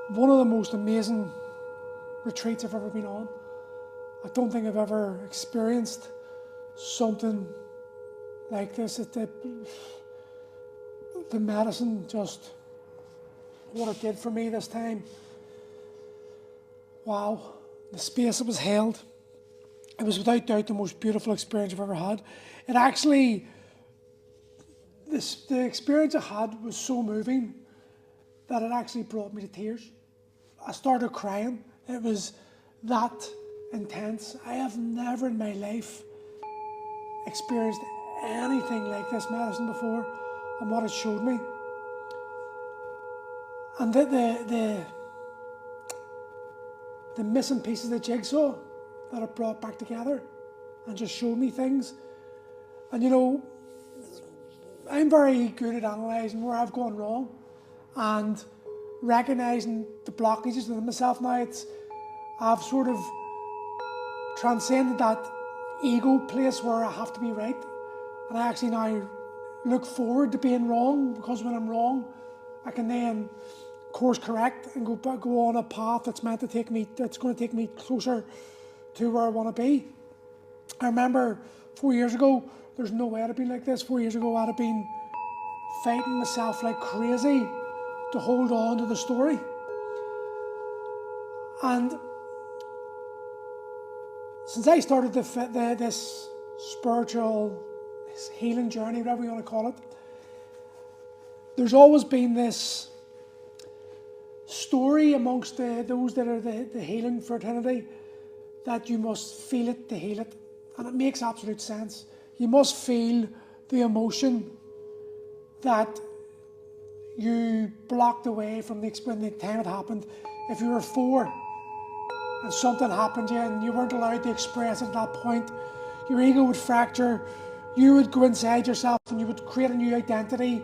one of the most amazing retreats I've ever been on. I don't think I've ever experienced something like this. The medicine, just what it did for me this time. Wow, the space it was held. It was without doubt the most beautiful experience I've ever had. It actually, the experience I had was so moving that it actually brought me to tears. I started crying. It was that intense. I have never in my life experienced anything like this medicine before and what it showed me. And the missing pieces of the jigsaw that it brought back together and just showed me things. And you know, I'm very good at analysing where I've gone wrong and recognising the blockages within myself now. I've sort of transcended that ego place where I have to be right. And I actually now look forward to being wrong, because when I'm wrong, I can then course correct and go on a path that's going to take me closer to where I want to be. I remember 4 years ago, there's no way I'd have been like this. 4 years ago, I'd have been fighting myself like crazy to hold on to the story. And since I started this spiritual, this healing journey, whatever you want to call it, there's always been this story amongst those that are the healing fraternity that you must feel it to heal it. And it makes absolute sense. You must feel the emotion that you blocked away from when the time it happened. If you were 4 and something happened to you and you weren't allowed to express it at that point, your ego would fracture. You would go inside yourself and you would create a new identity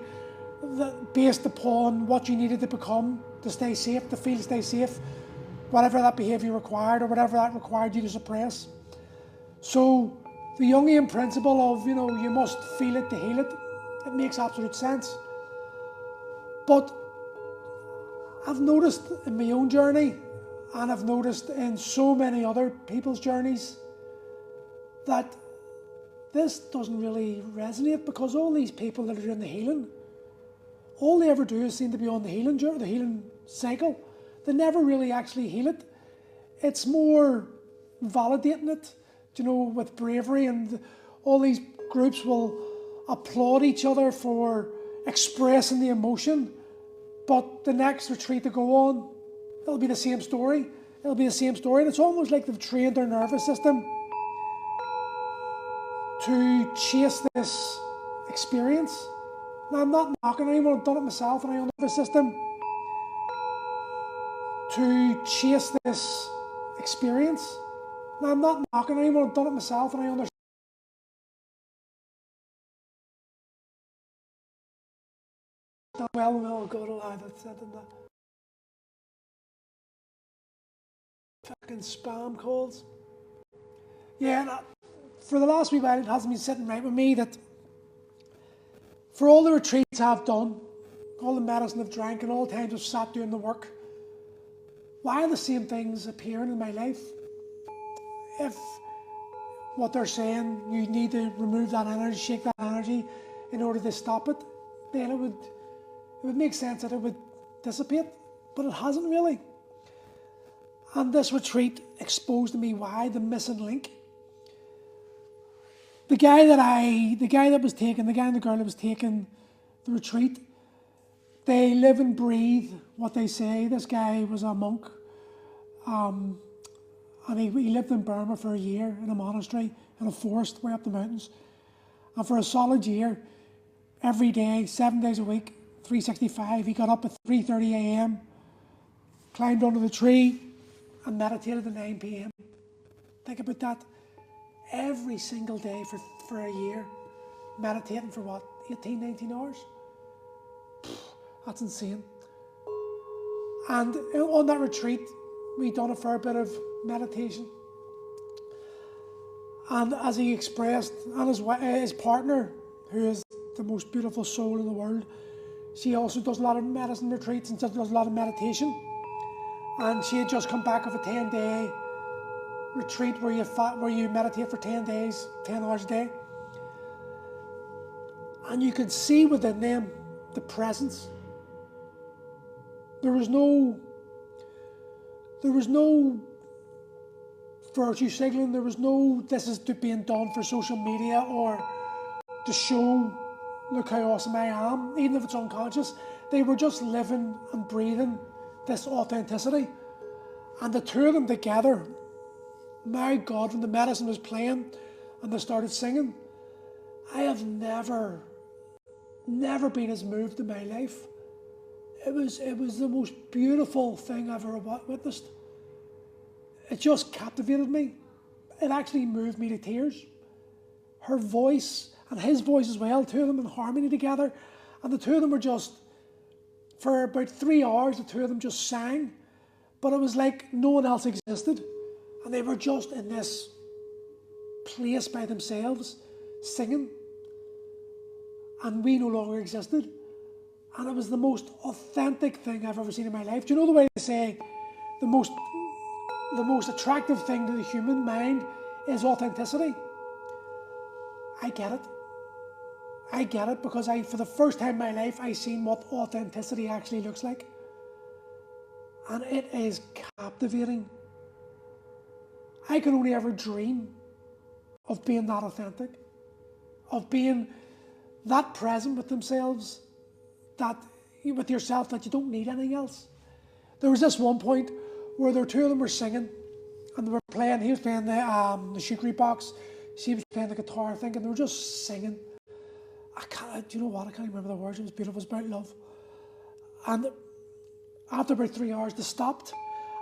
based upon what you needed to become to stay safe, to stay safe, whatever that behaviour required or whatever that required you to suppress. So the Jungian principle of, you must feel it to heal it, it makes absolute sense. But I've noticed in my own journey, and I've noticed in so many other people's journeys, that this doesn't really resonate, because all these people that are doing the healing, all they ever do is seem to be on the healing journey, the healing cycle. They never really actually heal it. It's more validating it, with bravery, and all these groups will applaud each other for expressing the emotion. But the next retreat they go on, it'll be the same story. It'll be the same story. And it's almost like they've trained their nervous system to chase this experience. Now, I'm not knocking anyone. I've done it myself in my own nervous system. To chase this experience. Now, I'm not knocking anyone. I've done it myself and I understand. Well, no, God alive, that's it. Fucking spam calls. Yeah, for the last wee while, it hasn't been sitting right with me that for all the retreats I've done, all the medicine I've drank, and all the times I've sat doing the work, why are the same things appearing in my life? If what they're saying, you need to remove that energy, shake that energy in order to stop it, then it would make sense that it would dissipate, but it hasn't really. And this retreat exposed to me why, the missing link. The guy and the girl that was taking the retreat, they live and breathe what they say. This guy was a monk, and he lived in Burma for a year in a monastery in a forest way up the mountains. And for a solid year, every day, 7 days a week, 365, he got up at 3:30 a.m, climbed under the tree, and meditated at 9 p.m. Think about that. Every single day for a year, meditating for what, 18, 19 hours? That's insane. And on that retreat, we done a fair bit of meditation. And as he expressed, and his partner, who is the most beautiful soul in the world, she also does a lot of medicine retreats and does a lot of meditation. and she had just come back of a 10-day retreat where you meditate for 10 days, 10 hours a day. And you could see within them the presence. There was no virtue signaling. There was no, this is being done for social media or to show, look how awesome I am, even if it's unconscious. They were just living and breathing this authenticity. And the two of them together, my God, when the medicine was playing and they started singing, I have never been as moved in my life. It was the most beautiful thing I've ever witnessed. It just captivated me. It actually moved me to tears. Her voice and his voice as well, two of them in harmony together. And the two of them were just, for about 3 hours, the two of them just sang. But it was like no one else existed. And they were just in this place by themselves, singing. And we no longer existed. And it was the most authentic thing I've ever seen in my life. Do you know the way they say the most attractive thing to the human mind is authenticity? I get it. I get it because for the first time in my life, I seen what authenticity actually looks like. And it is captivating. I can only ever dream of being that authentic, of being that present with themselves, that with yourself, that you don't need anything else. There was this one point where the two of them were singing and they were playing, he was playing the shukri box, she was playing the guitar, I think, and they were just singing. Do you know what? I can't remember the words. It was beautiful. It was about love. And after about 3 hours, they stopped.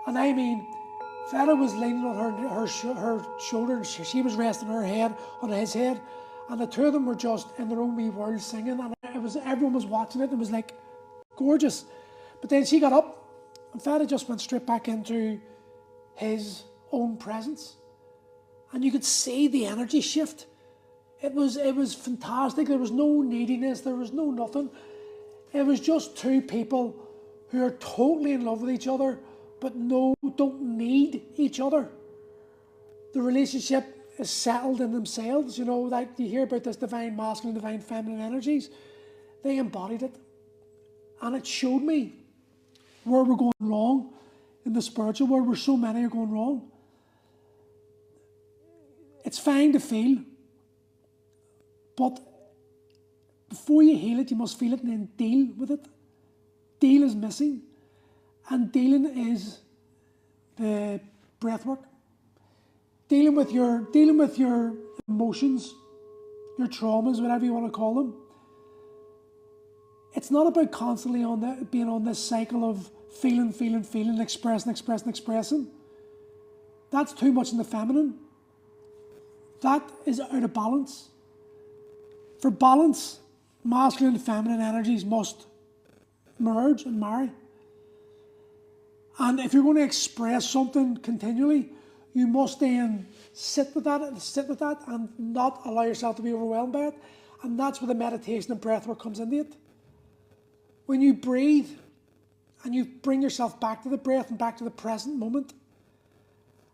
And I mean, Feta was leaning on her shoulder, and she was resting her head on his head. And the two of them were just in their own wee world singing. And everyone was watching it. And it was like gorgeous. But then she got up, and Feta just went straight back into his own presence. And you could see the energy shift. It was fantastic. There was no neediness. There was no nothing. It was just two people who are totally in love with each other, but don't need each other. The relationship is settled in themselves. You know, like you hear about this divine masculine, divine feminine energies. They embodied it. And it showed me where we're going wrong in the spiritual world, where so many are going wrong. It's fine to feel, but before you heal it, you must feel it and then deal with it. Deal is missing, and dealing is the breath work. Dealing with your emotions, your traumas, whatever you want to call them. It's not about constantly being on this cycle of feeling, expressing. That's too much in the feminine. That is out of balance. For balance, masculine and feminine energies must merge and marry. And if you're going to express something continually, you must then sit with that and not allow yourself to be overwhelmed by it. And that's where the meditation and breath work comes into it. When you breathe and you bring yourself back to the breath and back to the present moment,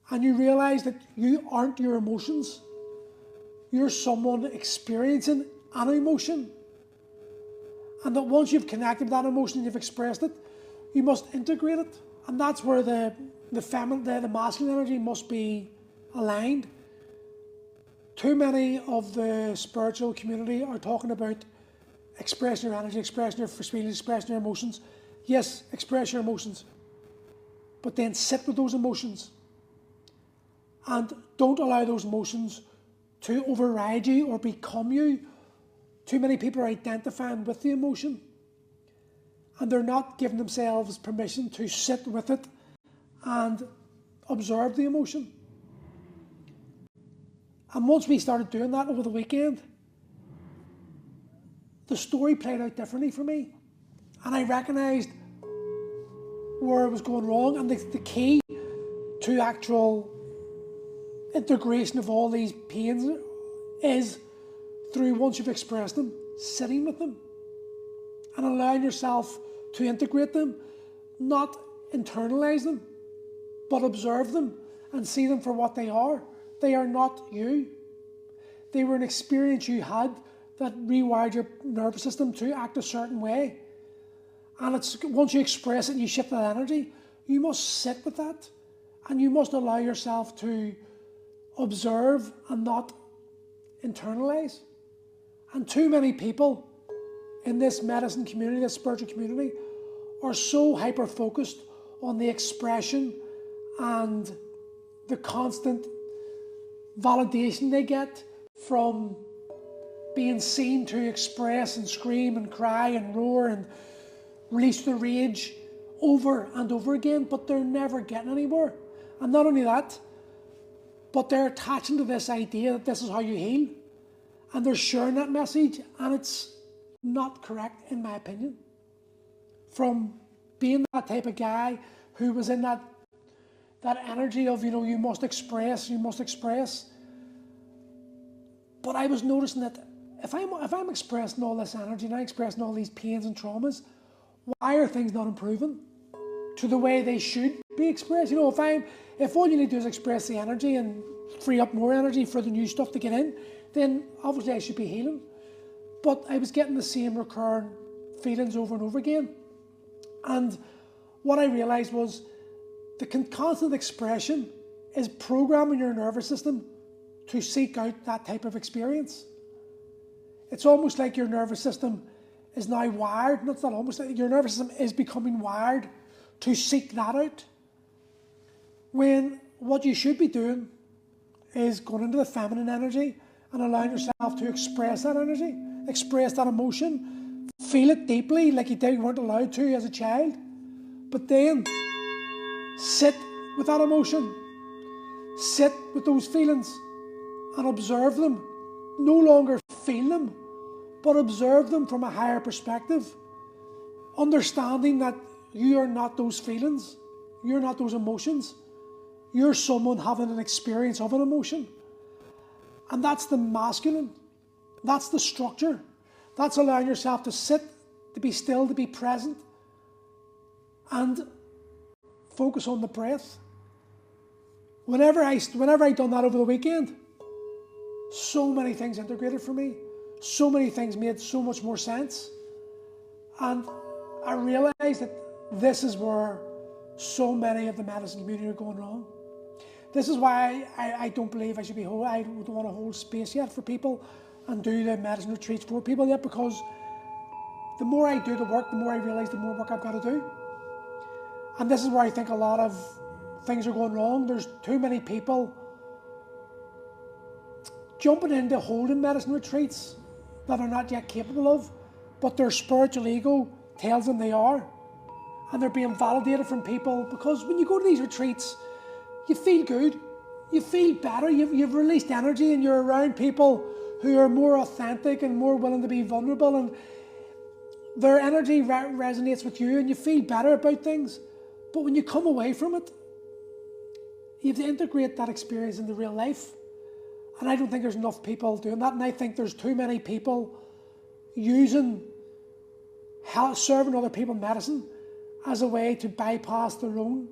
and you realize that you aren't your emotions, you're someone experiencing an emotion. And that once you've connected with that emotion and you've expressed it, you must integrate it. And that's where the masculine energy must be aligned. Too many of the spiritual community are talking about expressing your energy, expressing your feelings, expressing your emotions. Yes, express your emotions. But then sit with those emotions. And don't allow those emotions to override you or become you. Too many people are identifying with the emotion and they're not giving themselves permission to sit with it and observe the emotion. And once we started doing that over the weekend, the story played out differently for me. And I recognised where it was going wrong, and the key to actual integration of all these pains is through, once you've expressed them, sitting with them and allowing yourself to integrate them, not internalize them. but observe them and see them for what they are. They are not you. They were an experience you had that rewired your nervous system to act a certain way. And it's once you express it and you shift that energy, you must sit with that. And you must allow yourself to observe and not internalize. And too many people in this medicine community, this spiritual community, are so hyper-focused on the expression and the constant validation they get from being seen to express and scream and cry and roar and release the rage over and over again, but they're never getting anywhere. And not only that, but they're attaching to this idea that this is how you heal. And they're sharing that message, and it's not correct, in my opinion. From being that type of guy who was in that energy of, you must express. But I was noticing that if I'm expressing all this energy and I'm expressing all these pains and traumas, why are things not improving to the way they should be expressed? If all you need to do is express the energy and free up more energy for the new stuff to get in, then obviously I should be healing. But I was getting the same recurring feelings over and over again. And what I realized was the constant expression is programming your nervous system to seek out that type of experience. It's almost like your nervous system is now wired, it's not almost, like your nervous system is becoming wired to seek that out. When what you should be doing is going into the feminine energy and allowing yourself to express that energy, express that emotion, feel it deeply like you weren't allowed to as a child, but then sit with that emotion, sit with those feelings and observe them. No longer feel them, but observe them from a higher perspective, understanding that you are not those feelings, you're not those emotions, you're someone having an experience of an emotion. And that's the masculine, that's the structure, that's allowing yourself to sit, to be still, to be present, and focus on the breath. Whenever I done that over the weekend, so many things integrated for me. So many things made so much more sense. And I realized that this is where so many of the medicine community are going wrong. This is why I don't believe I don't want to hold space yet for people and do the medicine retreats for people yet, because the more I do the work, the more I realize the more work I've got to do. And this is where I think a lot of things are going wrong. There's too many people jumping into holding medicine retreats that are not yet capable of, but their spiritual ego tells them they are. And they're being validated from people, because when you go to these retreats, you feel good, you feel better, you've released energy, and you're around people who are more authentic and more willing to be vulnerable, and their energy resonates with you and you feel better about things. But when you come away from it, you have to integrate that experience into real life. And I don't think there's enough people doing that. And I think there's too many people using serving other people medicine as a way to bypass their own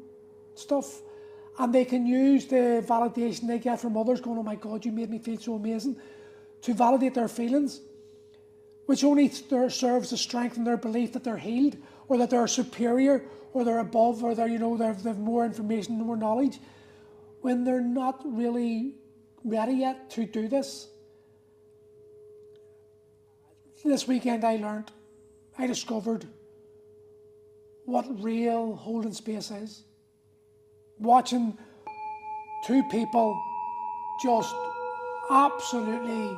stuff. And they can use the validation they get from others going, oh my God, you made me feel so amazing, to validate their feelings, which only serves to strengthen their belief that they're healed, or that they're superior, or they're above, or they've more information, more knowledge, when they're not really ready yet to do this. This weekend I discovered what real holding space is. Watching two people just absolutely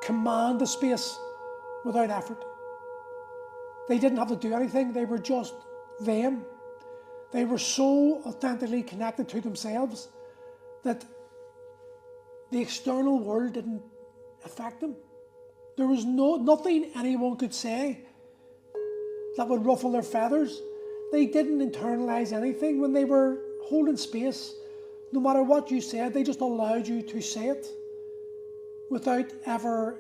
command the space without effort. They didn't have to do anything, they were just them. They were so authentically connected to themselves that the external world didn't affect them. There was nothing anyone could say that would ruffle their feathers. They didn't internalize anything. When they were holding space, no matter what you said, they just allowed you to say it without ever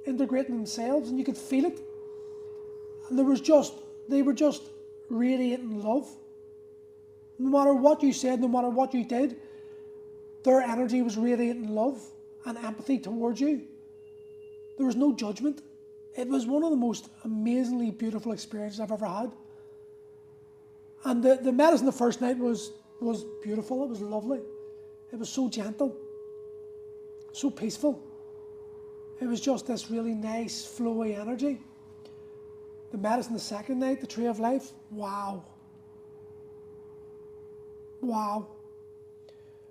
integrating themselves, and you could feel it. And they were just radiating love. No matter what you said, no matter what you did, their energy was radiating love and empathy towards you. There was no judgment. It was one of the most amazingly beautiful experiences I've ever had. And the medicine the first night was beautiful. It was lovely. It was so gentle, so peaceful. It was just this really nice, flowy energy. The medicine the second night, the Tree of Life, wow. Wow.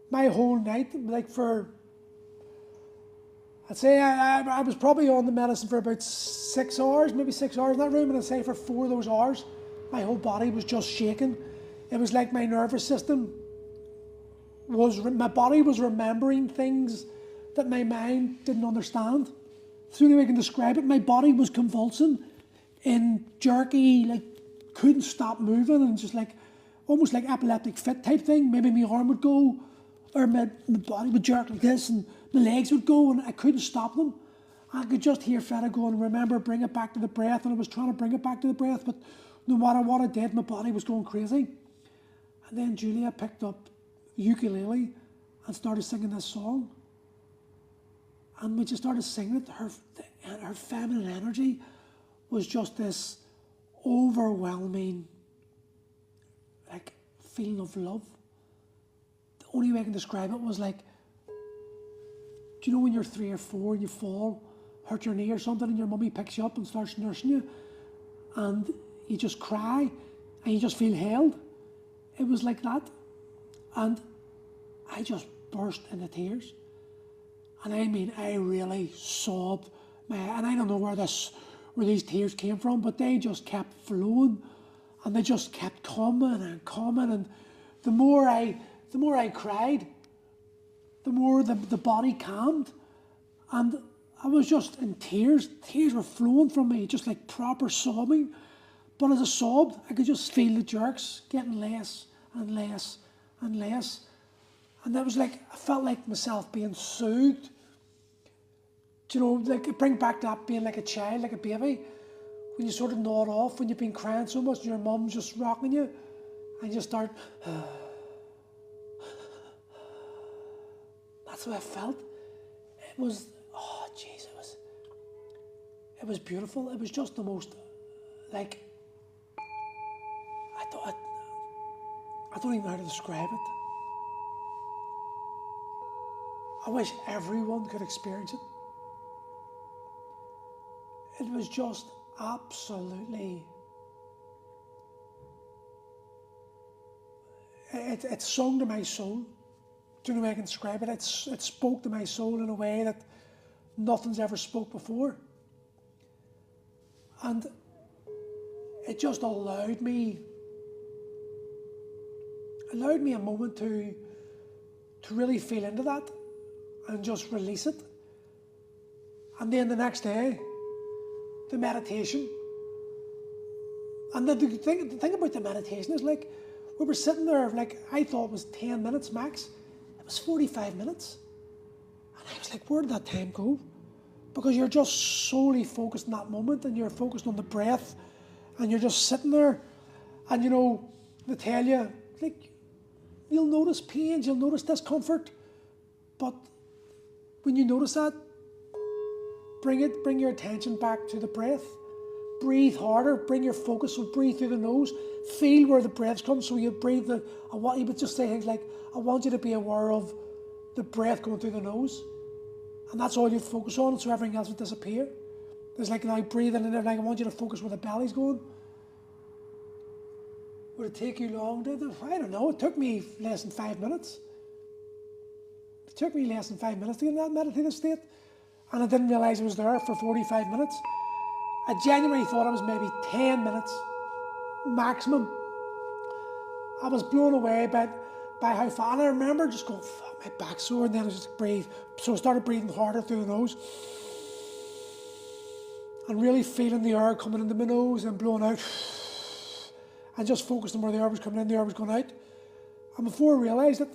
My whole night, like for, I'd say I was probably on the medicine for about 6 hours, maybe 6 hours in that room, and I'd say for 4 of those hours, my whole body was just shaking. It was like my nervous system my body was remembering things that my mind didn't understand. It's the only way I can describe it. My body was convulsing in jerky, like couldn't stop moving, and just like almost like epileptic fit type thing. Maybe my arm would go, or my body would jerk like this, and my legs would go, and I couldn't stop them. I could just hear Feta going, remember, bring it back to the breath, and I was trying to bring it back to the breath, but no matter what I did, my body was going crazy. And then Julia picked up the ukulele and started singing this song. And when she started singing it, her feminine energy was just this overwhelming, like, feeling of love. The only way I can describe it was like, do you know when you're 3 or 4 and you fall, hurt your knee or something, and your mummy picks you up and starts nursing you, and you just cry and you just feel held? It was like that. And I just burst into tears. And I mean, I really sobbed. And I don't know where these tears came from, but they just kept flowing, and they just kept coming and coming. And the more I cried, the more the body calmed. And I was just in tears. Tears were flowing from me, just like proper sobbing. But as I sobbed, I could just feel the jerks getting less and less and less. And that was like, I felt like myself being soothed. Do you know, like it bring back that being like a child, like a baby, when you sort of nod off, when you've been crying so much and your mum's just rocking you, and you start, that's what I felt. It was, oh jeez, it was beautiful. It was just the most, like, I don't even know how to describe it. I wish everyone could experience it. It was just absolutely, it sung to my soul. Do you know how I can describe it? It spoke to my soul in a way that nothing's ever spoke before. And it just allowed me a moment to really feel into that and just release it. And then the next day, the meditation. And the thing about the meditation is, like, we were sitting there, like, I thought it was 10 minutes max. It was 45 minutes. And I was like, where did that time go? Because you're just solely focused in that moment, and you're focused on the breath, and you're just sitting there. And, you know, they tell you, like, you'll notice pains, you'll notice discomfort. But when you notice that, bring your attention back to the breath. Breathe harder, bring your focus, so breathe through the nose. Feel where the breath comes, so you breathe you would just say things like, I want you to be aware of the breath going through the nose. And that's all you focus on, so everything else would disappear. There's like, now breathing in there, like, I want you to focus where the belly's going. Would it take you long? I don't know, it took me less than 5 minutes. It took me less than 5 minutes to get in that meditative state. And I didn't realise I was there for 45 minutes. I genuinely thought it was maybe 10 minutes maximum. I was blown away by how far. And I remember just going, fuck, my back's sore, and then I just breathe. So I started breathing harder through the nose. And really feeling the air coming into my nose and blowing out. And just focused on where the air was coming in, the air was going out. And before I realised it,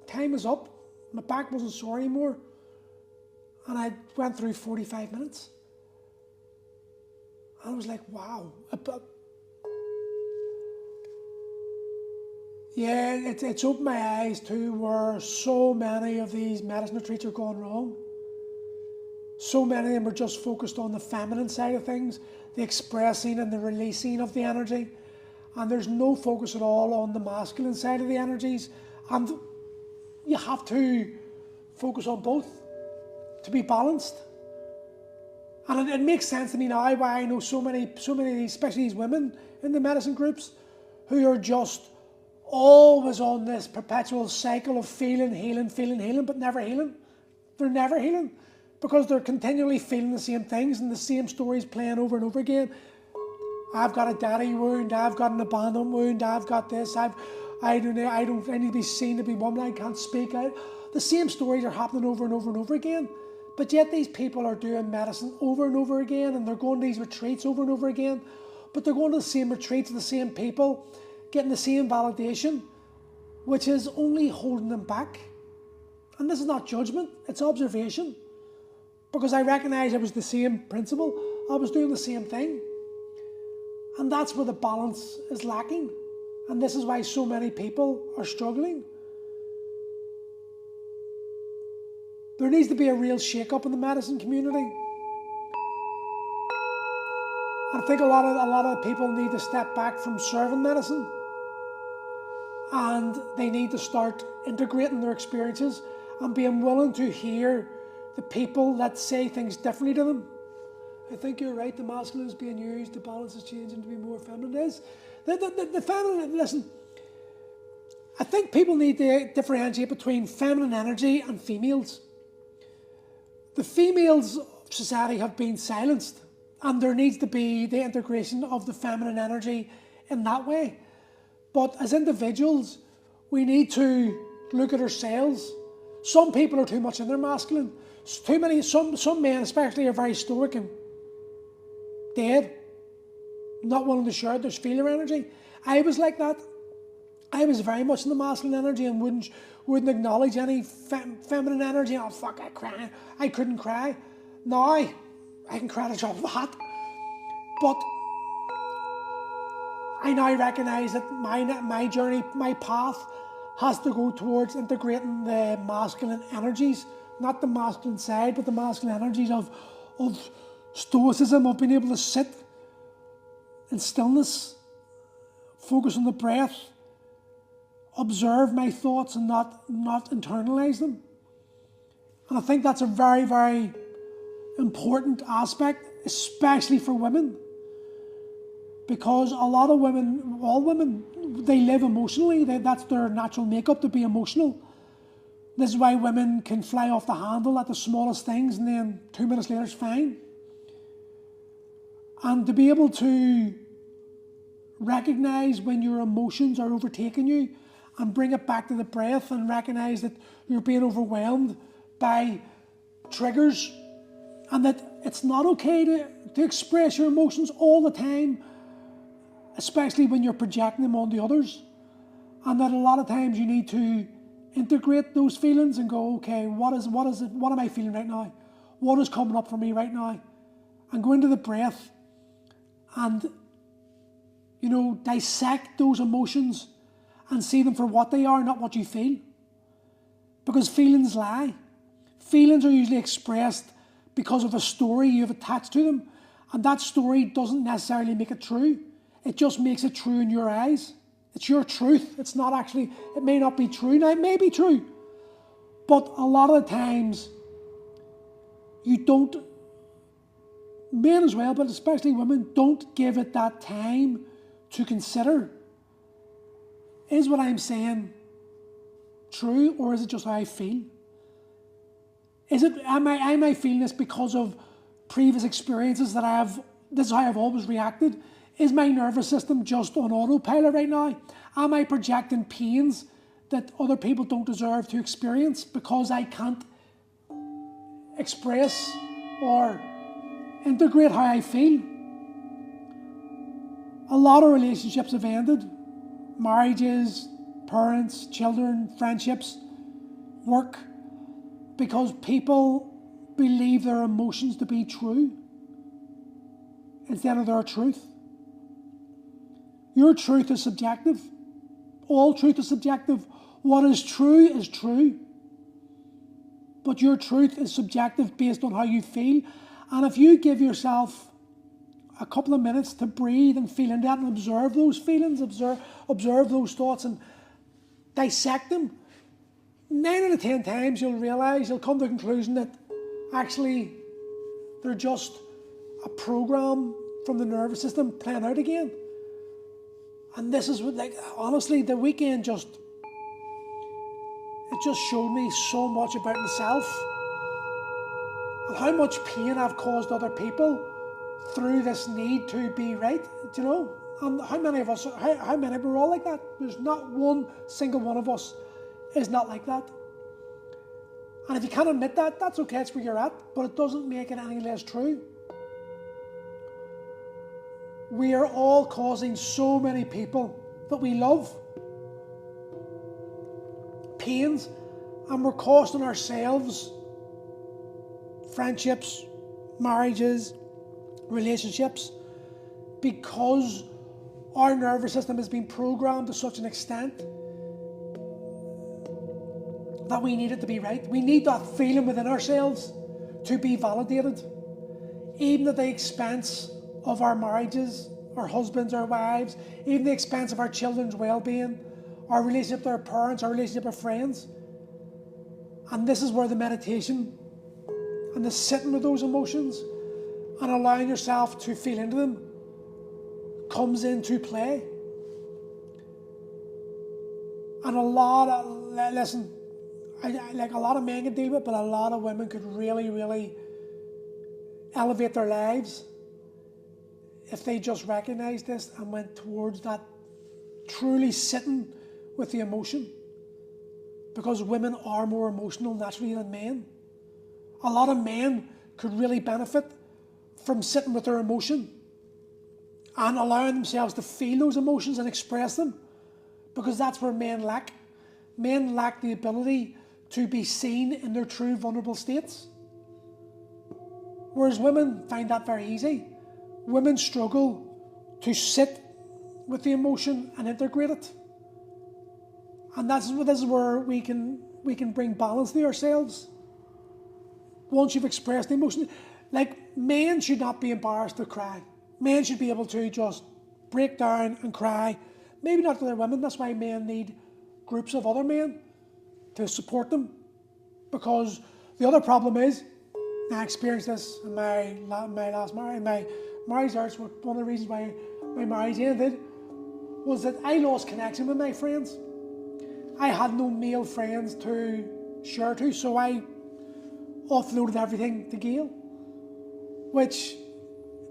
time was up. My back wasn't sore anymore. And I went through 45 minutes. And I was like, wow. Yeah, it's opened my eyes to where so many of these medicine retreats are going wrong. So many of them are just focused on the feminine side of things, the expressing and the releasing of the energy. And there's no focus at all on the masculine side of the energies. And you have to focus on both to be balanced. And it makes sense to me now why I know so many of these, especially these women in the medicine groups, who are just always on this perpetual cycle of feeling, healing, but never healing. They're never healing because they're continually feeling the same things and the same stories playing over and over again. I've got a daddy wound, I've got an abandonment wound, I've got this, I need to be seen to be woman, I can't speak out. The same stories are happening over and over and over again. But yet these people are doing medicine over and over again, and they're going to these retreats over and over again. But they're going to the same retreats, the same people, getting the same validation, which is only holding them back. And this is not judgment, it's observation. Because I recognise it was the same principle, I was doing the same thing. And that's where the balance is lacking. And this is why so many people are struggling. There needs to be a real shake-up in the medicine community. I think a lot of people need to step back from serving medicine, and they need to start integrating their experiences and being willing to hear the people that say things differently to them. I think you're right, the masculine is being used, the balance is changing to be more feminine. It is. The feminine, listen, I think people need to differentiate between feminine energy and females. The females of society have been silenced, and there needs to be the integration of the feminine energy in that way. But as individuals, we need to look at ourselves. Some people are too much in their masculine. Some men especially are very stoic and dead, not willing to share their feeler energy. I was like that. I was very much in the masculine energy and wouldn't acknowledge any feminine energy. Oh fuck, I cry. I couldn't cry. Now I can cry at a drop of a hat. But I now recognise that my journey, my path, has to go towards integrating the masculine energies, not the masculine side, but the masculine energies of stoicism, of being able to sit in stillness, focus on the breath, observe my thoughts and not internalise them. And I think that's a very, very important aspect, especially for women. Because a lot of women, all women, they live emotionally. That's their natural makeup, to be emotional. This is why women can fly off the handle at the smallest things and then 2 minutes later it's fine. And to be able to recognise when your emotions are overtaking you and bring it back to the breath and recognise that you're being overwhelmed by triggers and that it's not okay to express your emotions all the time, especially when you're projecting them onto others. And that a lot of times you need to integrate those feelings and go, okay, what am I feeling right now? What is coming up for me right now? And go into the breath and, dissect those emotions and see them for what they are, not what you feel. Because feelings lie. Feelings are usually expressed because of a story you've attached to them, and that story doesn't necessarily make it true. It just makes it true in your eyes. It's your truth. It's not actually, it may not be true. Now, it may be true, but a lot of the times you don't, men as well, but especially women, don't give it that time to consider. Is what I'm saying true, or is it just how I feel? Am I feeling this because of previous experiences that this is how I've always reacted? Is my nervous system just on autopilot right now? Am I projecting pains that other people don't deserve to experience because I can't express or integrate how I feel? A lot of relationships have ended. Marriages, parents, children, friendships, work, because people believe their emotions to be true instead of their truth. Your truth is subjective. All truth is subjective. What is true. But your truth is subjective based on how you feel. And if you give yourself a couple of minutes to breathe and feel into that and observe those feelings, observe those thoughts and dissect them, 9 out of 10 times you'll come to the conclusion that actually they're just a program from the nervous system playing out again. And this is what, like, honestly, the weekend just showed me so much about myself and how much pain I've caused other people through this need to be right, do you know? And how many of us, how many, we're all like that. There's not one single one of us is not like that. And if you can't admit that, that's okay, it's where you're at, but it doesn't make it any less true. We are all causing so many people that we love pains, and we're costing ourselves friendships, marriages, relationships, because our nervous system has been programmed to such an extent that we need it to be right. We need that feeling within ourselves to be validated, even at the expense of our marriages, our husbands, our wives, even the expense of our children's well-being, our relationship with our parents, our relationship with friends. And this is where the meditation and the sitting with those emotions and allowing yourself to feel into them comes into play. And a lot of men can deal with it, but a lot of women could really, really elevate their lives if they just recognized this and went towards that truly sitting with the emotion. Because women are more emotional naturally than men. A lot of men could really benefit from sitting with their emotion and allowing themselves to feel those emotions and express them, because that's where men lack. Men lack the ability to be seen in their true vulnerable states, whereas women find that very easy. Women struggle to sit with the emotion and integrate it. And this is where we can bring balance to ourselves. Once you've expressed the emotion, like, men should not be embarrassed to cry. Men should be able to just break down and cry. Maybe not to their women. That's why men need groups of other men to support them. Because the other problem is, and I experienced this in my last marriage, my marriage, one of the reasons why my marriage ended was that I lost connection with my friends. I had no male friends to share to, so I offloaded everything to Gail, which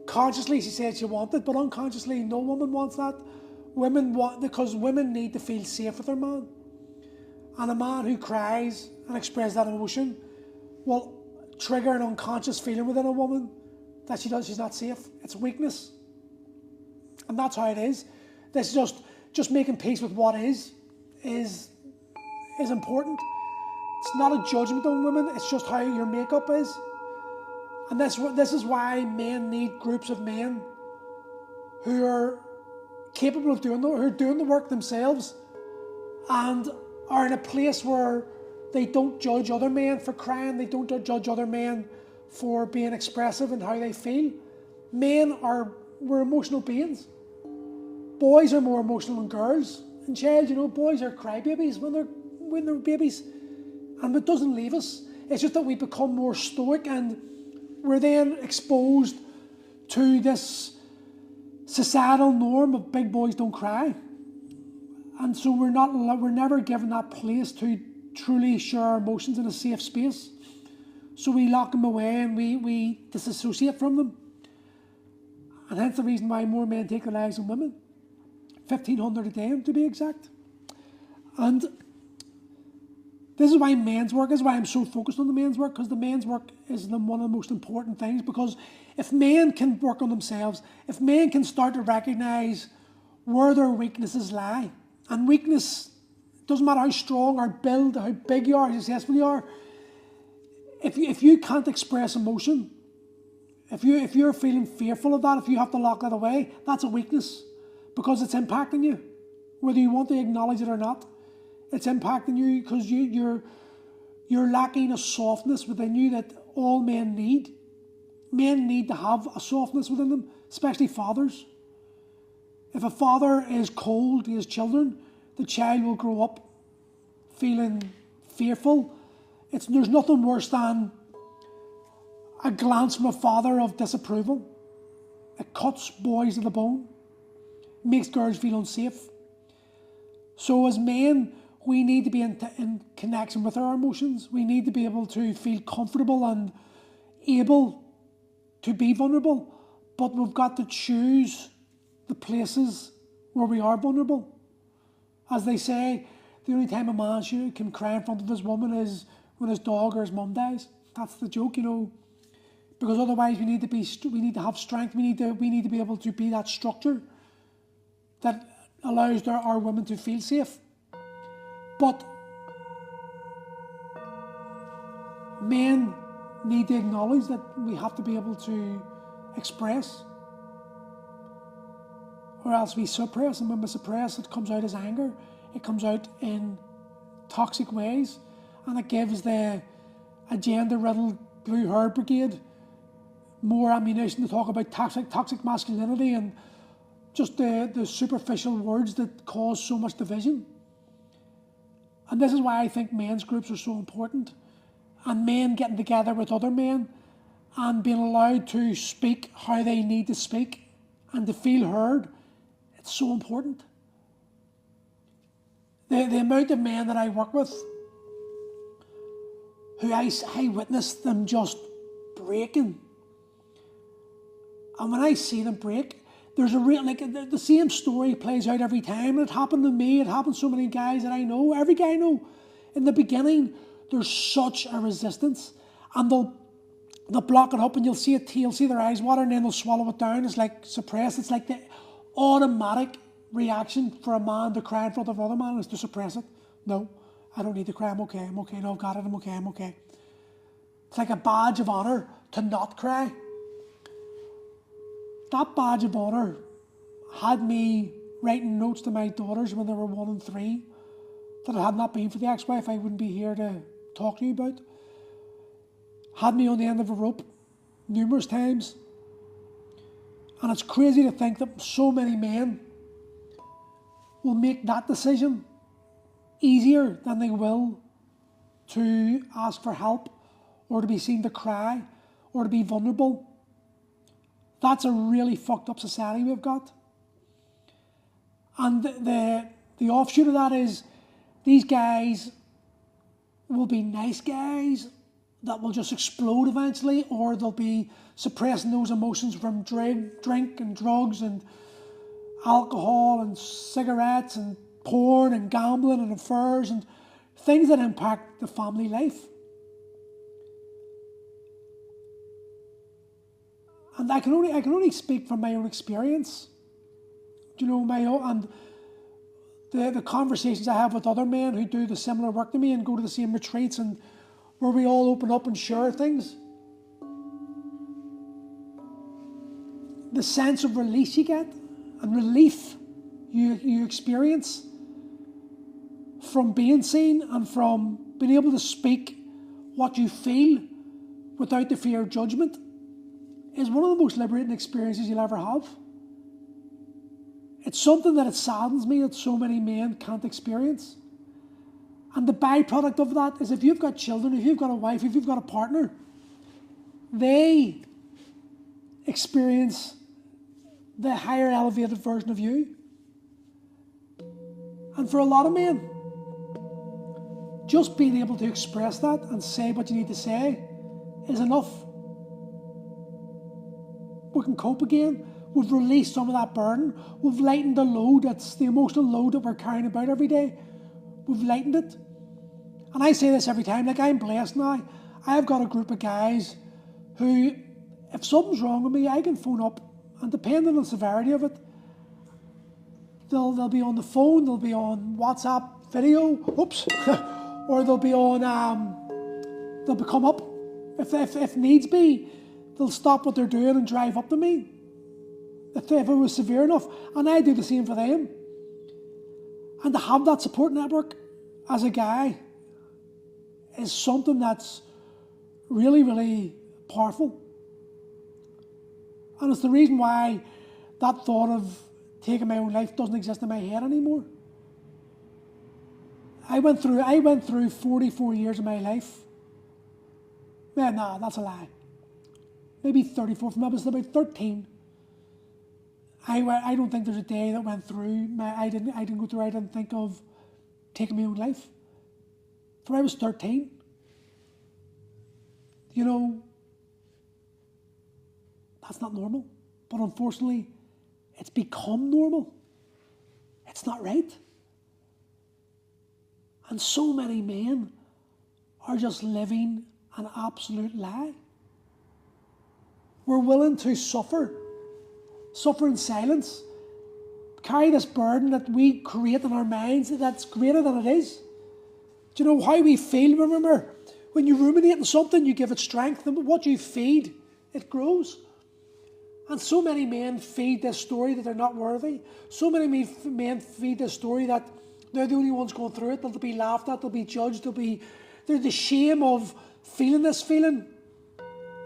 consciously she said she wanted, but unconsciously no woman wants that. Because women need to feel safe with their man. And a man who cries and expresses that emotion will trigger an unconscious feeling within a woman that she's not safe. It's weakness. And that's how it is. This just making peace with what is important. It's not a judgment on women, it's just how your makeup is. And this is why men need groups of men who are capable of who are doing the work themselves and are in a place where they don't judge other men for crying, they don't judge other men for being expressive in how they feel. We're emotional beings. Boys are more emotional than girls. And child, boys are crybabies when they're babies. And it doesn't leave us. It's just that we become more stoic and we're then exposed to this societal norm of big boys don't cry. And so we're never given that place to truly share our emotions in a safe space. So we lock them away and we disassociate from them. And hence the reason why more men take their lives than women. 1,500 a day to be exact. And this is why men's work, this is why I'm so focused on the men's work, because the men's work is one of the most important things. Because if men can work on themselves, if men can start to recognize where their weaknesses lie, and weakness, doesn't matter how strong or build, how big you are, how successful you are, if you can't express emotion, if you're feeling fearful of that, if you have to lock that away, that's a weakness, because it's impacting you. whether you want to acknowledge it or not. It's impacting you because you're lacking a softness within you that all men need. Men need to have a softness within them, especially fathers. If a father is cold to his children, the child will grow up feeling fearful. There's nothing worse than a glance from a father of disapproval. It cuts boys to the bone, makes girls feel unsafe. So as men, we need to be in connection with our emotions. We need to be able to feel comfortable and able to be vulnerable, but we've got to choose the places where we are vulnerable. As they say, the only time a man can cry in front of his woman is when his dog or his mum dies. That's the joke, because otherwise we need to have strength. We need to be able to be that structure that allows our women to feel safe. But men need to acknowledge that we have to be able to express, or else we suppress, and when we suppress, it comes out as anger. It comes out in toxic ways, and it gives the agenda-riddled blue hair brigade more ammunition to talk about toxic masculinity and just the superficial words that cause so much division. And this is why I think men's groups are so important, and men getting together with other men and being allowed to speak how they need to speak and to feel heard. It's so important. The amount of men that I work with who I witness them just breaking. And when I see them break, there's a real, the same story plays out every time. It happened to me, it happened to so many guys that I know, every guy I know. In the beginning, there's such a resistance, and they'll block it up, and you'll see their eyes water, and then they'll swallow it down. It's like suppressed. It's like the automatic reaction for a man to cry in front of another man is to suppress it. No, I don't need to cry, I'm okay. No, I've got it, I'm okay. It's like a badge of honour to not cry. That badge of honour had me writing notes to my daughters when they were 1 and 3 that it had not been for the ex-wife, I wouldn't be here to talk to you about. Had me on the end of a rope numerous times. And it's crazy to think that so many men will make that decision easier than they will to ask for help or to be seen to cry or to be vulnerable. That's a really fucked up society we've got. And the offshoot of that is these guys will be nice guys that will just explode eventually, or they'll be suppressing those emotions from drink and drugs and alcohol and cigarettes and porn and gambling and affairs and things that impact the family life. And I can only speak from my own experience. And the conversations I have with other men who do the similar work to me and go to the same retreats and where we all open up and share things. The sense of release you get and relief you experience from being seen and from being able to speak what you feel without the fear of judgment is one of the most liberating experiences you'll ever have. It's something that it saddens me that so many men can't experience. And the byproduct of that is if you've got children, if you've got a wife, if you've got a partner, they experience the higher elevated version of you. And for a lot of men, just being able to express that and say what you need to say is enough. We can cope again. We've released some of that burden. We've lightened the load, that's the emotional load that we're carrying about every day. We've lightened it. And I say this every time, I'm blessed now. I've got a group of guys who, if something's wrong with me, I can phone up, and depending on the severity of it, they'll be on the phone, they'll be on WhatsApp video, or they'll be on, they'll come up. If needs be, they'll stop what they're doing and drive up to me. If it was severe enough, and I do the same for them. And to have that support network as a guy is something that's really, really powerful. And it's the reason why that thought of taking my own life doesn't exist in my head anymore. I went through 44 years of my life. Man, nah, that's a lie. Maybe 34, from I was about 13. I don't think there's a day that went through I didn't think of taking my own life. From I was 13. You know, that's not normal. But unfortunately, it's become normal. It's not right. And so many men are just living an absolute lie. We're willing to suffer in silence, carry this burden that we create in our minds that's greater than it is. Do you know how we feel? Remember, when you ruminate on something, you give it strength, and what you feed, it grows. And so many men feed this story that they're not worthy. So many men feed this story that they're the only ones going through it. They'll be laughed at, they'll be judged, they're the shame of feeling this feeling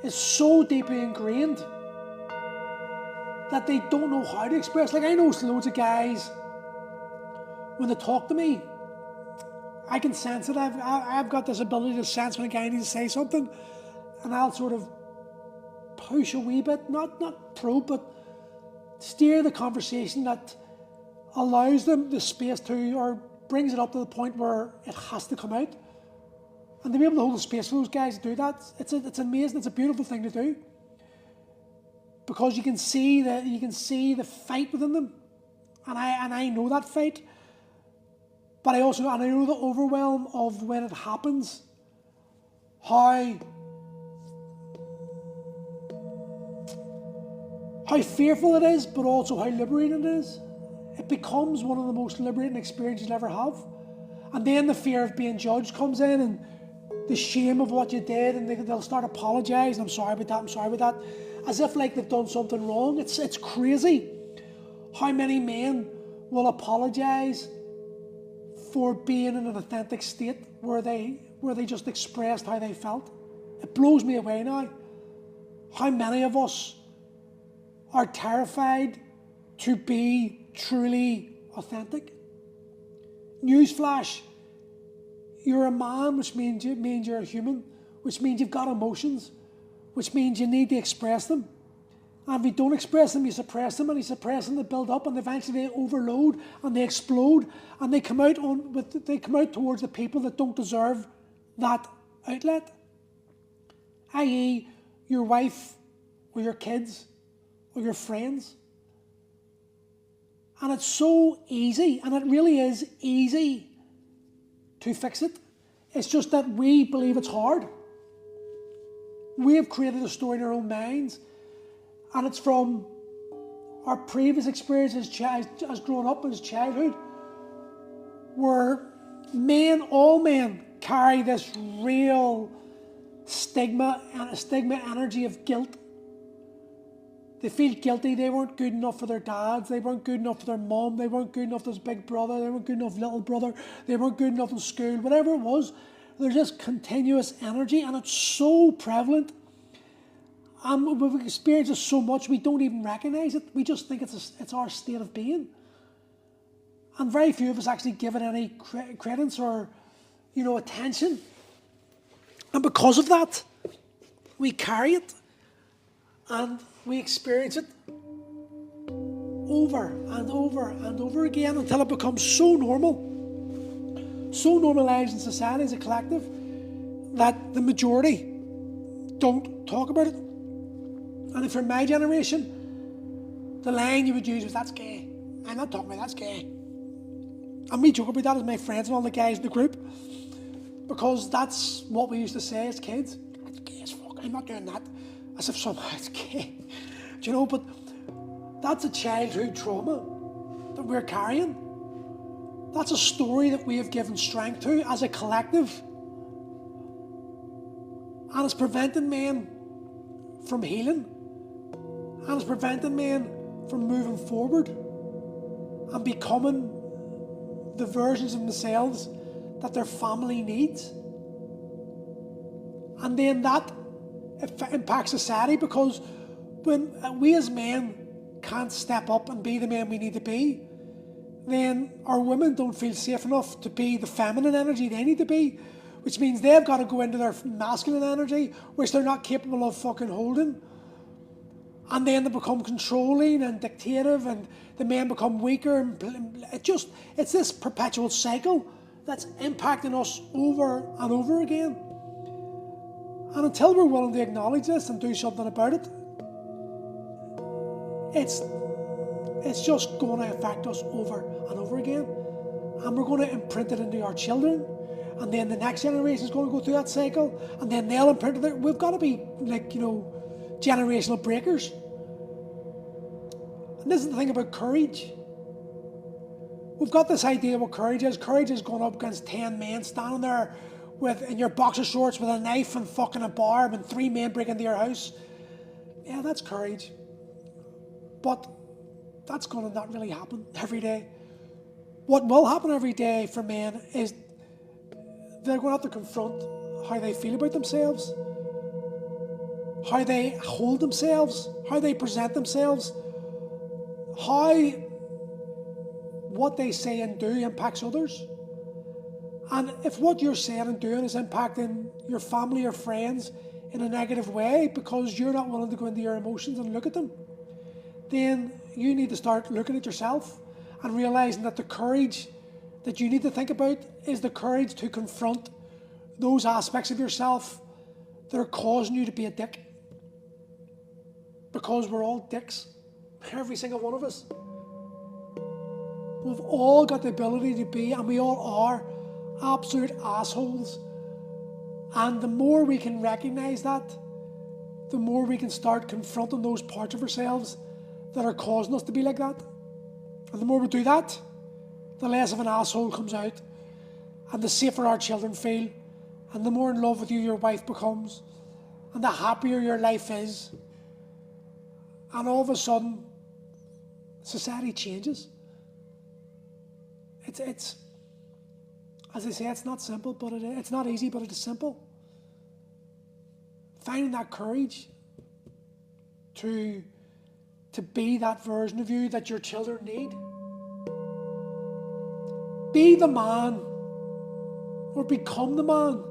is so deeply ingrained that they don't know how to express. Like, I know loads of guys, when they talk to me, I can sense it. I've got this ability to sense when a guy needs to say something, and I'll sort of push a wee bit, not probe, but steer the conversation that allows them the space to, or brings it up to the point where it has to come out. And to be able to hold the space for those guys to do that, it's amazing. It's a beautiful thing to do, because you can see the fight within them, and I know that fight. But I know the overwhelm of when it happens, how fearful it is, but also how liberating it is. It becomes one of the most liberating experiences you'll ever have. And then the fear of being judged comes in, and the shame of what you did, and they'll start apologising. I'm sorry about that, as if like they've done something wrong. It's crazy how many men will apologise for being in an authentic state where they just expressed how they felt. It blows me away now how many of us are terrified to be truly authentic. Newsflash, you're a man, which means you're a human, which means you've got emotions, which means you need to express them. And if you don't express them, you suppress them, and you suppress them, they build up, and eventually they overload and they explode, and they come out towards the people that don't deserve that outlet, i.e., your wife or your kids or your friends. And it's so easy, and it really is easy to fix it. It's just that we believe it's hard. We have created a story in our own minds, and it's from our previous experiences as growing up as childhood, where all men carry this real stigma energy of guilt. They feel guilty. They weren't good enough for their dads. They weren't good enough for their mom. They weren't good enough for his big brother. They weren't good enough for little brother. They weren't good enough in school. Whatever it was, there's this continuous energy, and it's so prevalent. And we've experienced it so much we don't even recognise it. We just think it's our state of being. And very few of us actually give it any credence or, attention. And because of that, we carry it and we experience it over and over and over again until it becomes so normal, so normalised in society as a collective, that the majority don't talk about it. And if you're my generation, the line you would use was, "That's gay." I'm not talking about that's gay. And we joke about that as my friends and all the guys in the group, because that's what we used to say as kids. "That's gay as fuck. I'm not doing that." As if somehow it's gay. Do you know? But that's a childhood trauma that we're carrying. That's a story that we have given strength to as a collective. And it's preventing men from healing. And it's preventing men from moving forward and becoming the versions of themselves that their family needs. And then that impacts society, because when we as men can't step up and be the men we need to be, then our women don't feel safe enough to be the feminine energy they need to be, which means they've got to go into their masculine energy, which they're not capable of fucking holding. And then they become controlling and dictative, and the men become weaker. And it's this perpetual cycle that's impacting us over and over again. And until we're willing to acknowledge this and do something about it, it's just going to affect us over and over again. And we're going to imprint it into our children. And then the next generation is going to go through that cycle. And then they'll imprint it. We've got to be generational breakers. And this is the thing about courage. We've got this idea of what courage is. Courage is going up against 10 men standing there in your boxer shorts with a knife and fucking a barb, and 3 men break into your house. Yeah, that's courage. But that's going to not really happen every day. What will happen every day for men is they're going to have to confront how they feel about themselves, how they hold themselves, how they present themselves, how what they say and do impacts others. And if what you're saying and doing is impacting your family or friends in a negative way because you're not willing to go into your emotions and look at them, then you need to start looking at yourself and realizing that the courage that you need to think about is the courage to confront those aspects of yourself that are causing you to be a dick. Because we're all dicks, every single one of us. We've all got the ability to be, and we all are, absolute assholes. And the more we can recognize that, the more we can start confronting those parts of ourselves that are causing us to be like that. And the more we do that, the less of an asshole comes out, and the safer our children feel, and the more in love with you your wife becomes, and the happier your life is. And all of a sudden, society changes. It's as I say, it's not simple, but it's not easy, but it is simple. Finding that courage to be that version of you that your children need. Be the man, or become the man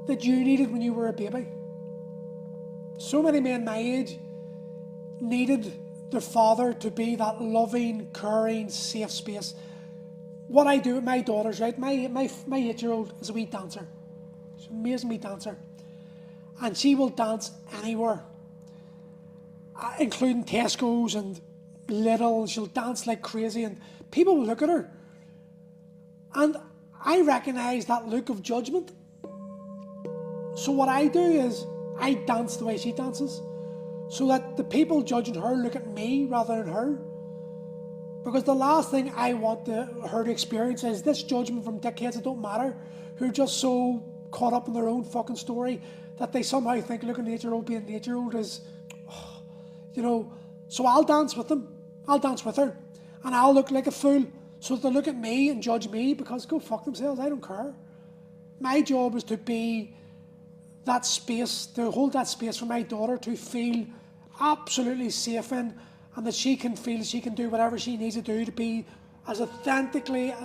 that you needed when you were a baby. So many men my age needed their father to be that loving, caring, safe space. What I do with my daughters, right? My 8-year-old is a wee dancer. She's an amazing wee dancer. And she will dance anywhere, including Tesco's and Lidl. She'll dance like crazy, and people will look at her. And I recognise that look of judgment. So what I do is I dance the way she dances, so that the people judging her look at me rather than her. Because the last thing I want her to experience is this judgment from dickheads that don't matter, who are just so caught up in their own fucking story that they somehow think looking at an 8-year-old being an 8-year-old is, So I'll dance with them. I'll dance with her. And I'll look like a fool so that they look at me and judge me, because go fuck themselves, I don't care. My job is to be that space, to hold that space for my daughter to feel absolutely safe in, and that she can feel she can do whatever she needs to do to be as authentically,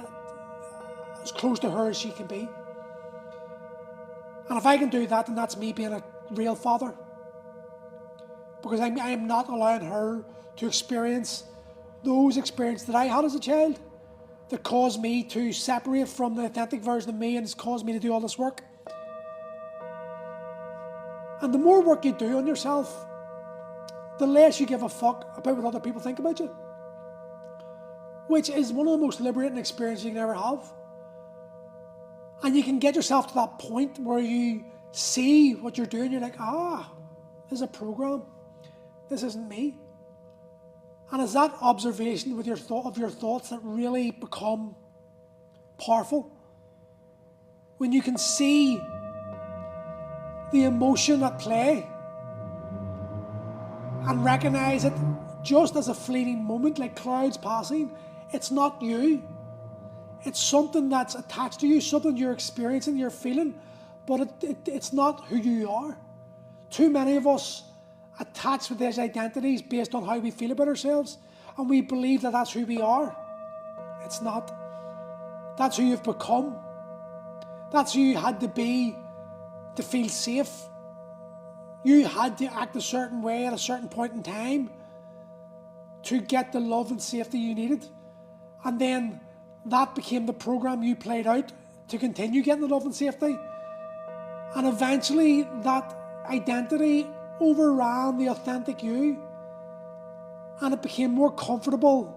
as close to her as she can be. And if I can do that, then that's me being a real father. Because I am not allowing her to experience those experiences that I had as a child that caused me to separate from the authentic version of me, and it's caused me to do all this work. And the more work you do on yourself, the less you give a fuck about what other people think about you. Which is one of the most liberating experiences you can ever have. And you can get yourself to that point where you see what you're doing, you're like, this is a program. This isn't me. And it's that observation with your thoughts that really become powerful. When you can see the emotion at play and recognize it just as a fleeting moment, like clouds passing. It's not you. It's something that's attached to you, something you're experiencing, you're feeling, but it's not who you are. Too many of us attach with these identities based on how we feel about ourselves, and we believe that that's who we are. It's not. That's who you've become. That's who you had to be to feel safe. You had to act a certain way at a certain point in time to get the love and safety you needed. And then that became the program you played out to continue getting the love and safety. And eventually that identity overran the authentic you, and it became more comfortable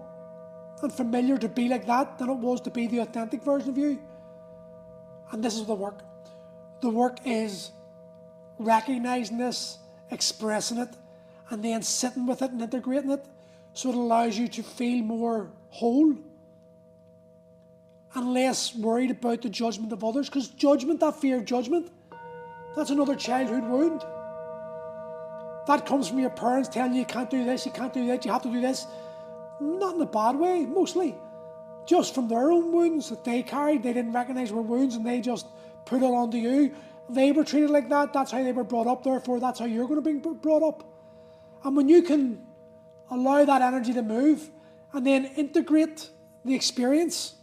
and familiar to be like that than it was to be the authentic version of you. And this is the work. The work is recognizing this, expressing it, and then sitting with it and integrating it, so it allows you to feel more whole and less worried about the judgment of others. Because judgment, that fear of judgment, that's another childhood wound. That comes from your parents telling you can't do this, you can't do that, you have to do this. Not in a bad way, mostly. Just from their own wounds that they carried. They didn't recognize were wounds and they just put it onto you. They were treated like that, that's how they were brought up, therefore that's how you're going to be brought up. And when you can allow that energy to move and then integrate the experience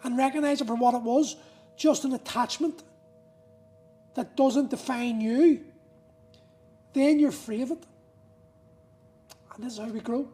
and recognize it for what it was, just an attachment that doesn't define you, then you're free of it. And this is how we grow.